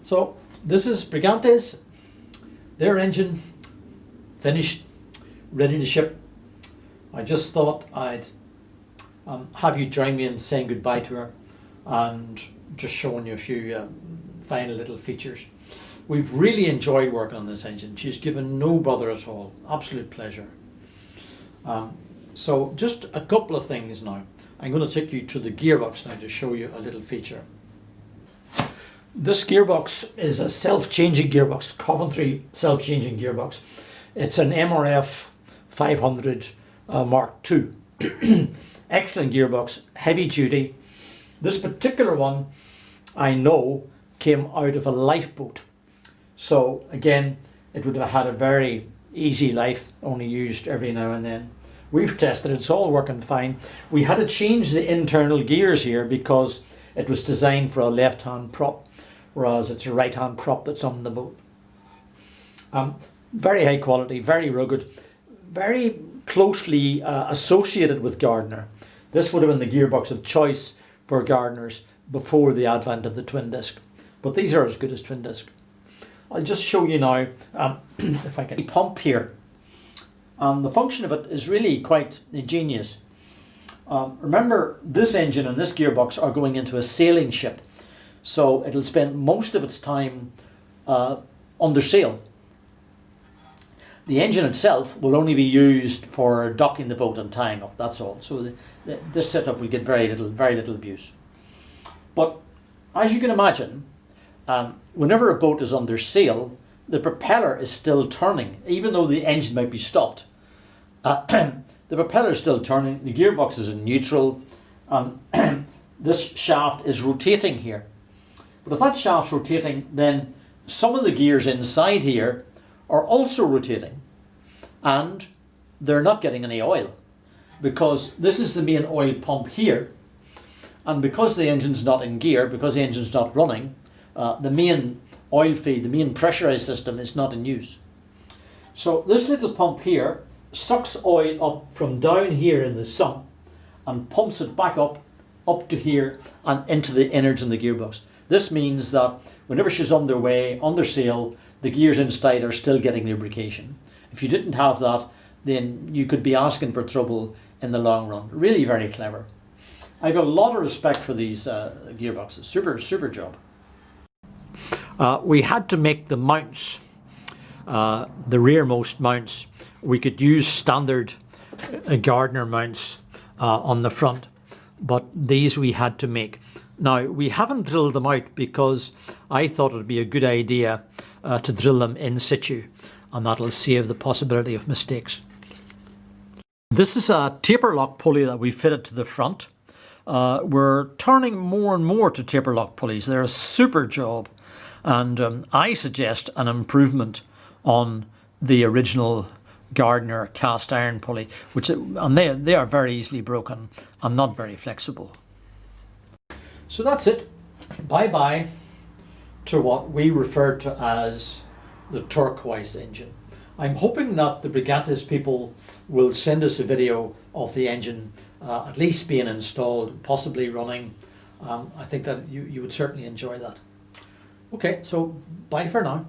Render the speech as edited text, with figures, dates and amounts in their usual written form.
So this is Brigantes, their engine finished, ready to ship. I just thought I'd have you join me in saying goodbye to her and just showing you a few final little features. We've really enjoyed working on this engine. She's given no bother at all, absolute pleasure. So just a couple of things now. I'm going to take you to the gearbox now to show you a little feature. This gearbox is a self-changing gearbox, Coventry self-changing gearbox. It's an MRF 500 Mark II. Excellent gearbox, heavy duty. This particular one, I know, came out of a lifeboat. So again, it would have had a very easy life, only used every now and then. We've tested it, it's all working fine. We had to change the internal gears here because it was designed for a left-hand prop, whereas it's a right-hand prop that's on the boat. Very high quality, very rugged, very closely associated with Gardner. This would have been the gearbox of choice for Gardners before the advent of the twin disc. But these are as good as twin disc. I'll just show you now, if I can, pump here. The function of it is really quite ingenious. Remember, this engine and this gearbox are going into a sailing ship, so it'll spend most of its time under sail. The engine itself will only be used for docking the boat and tying up, that's all. So this setup will get very little abuse. But as you can imagine, whenever a boat is under sail, the propeller is still turning, even though the engine might be stopped. The propeller is still turning, the gearbox is in neutral, this shaft is rotating here. But if that shaft's rotating, then some of the gears inside here are also rotating, and they're not getting any oil because this is the main oil pump here, and because the engine's not in gear, because the engine's not running, the main oil feed, the main pressurized system is not in use. So this little pump here sucks oil up from down here in the sump and pumps it back up to here and into the innards in the gearbox. This means that whenever she's underway, under sail, the gears inside are still getting lubrication. If you didn't have that, then you could be asking for trouble in the long run. Really very clever. I've got a lot of respect for these gearboxes. Super job. We had to make the mounts, the rearmost mounts. We could use standard Gardner mounts on the front, but these we had to make. Now, we haven't drilled them out because I thought it would be a good idea to drill them in situ, and that'll save the possibility of mistakes. This is a taper lock pulley that we fitted to the front. We're turning more and more to taper lock pulleys. They're a super job, and I suggest an improvement on the original Gardner cast iron pulley, and they are very easily broken and not very flexible. So that's it. Bye-bye to what we refer to as the turquoise engine. I'm hoping that the Brigantes people will send us a video of the engine at least being installed, possibly running. I think that you would certainly enjoy that. Okay, so bye for now.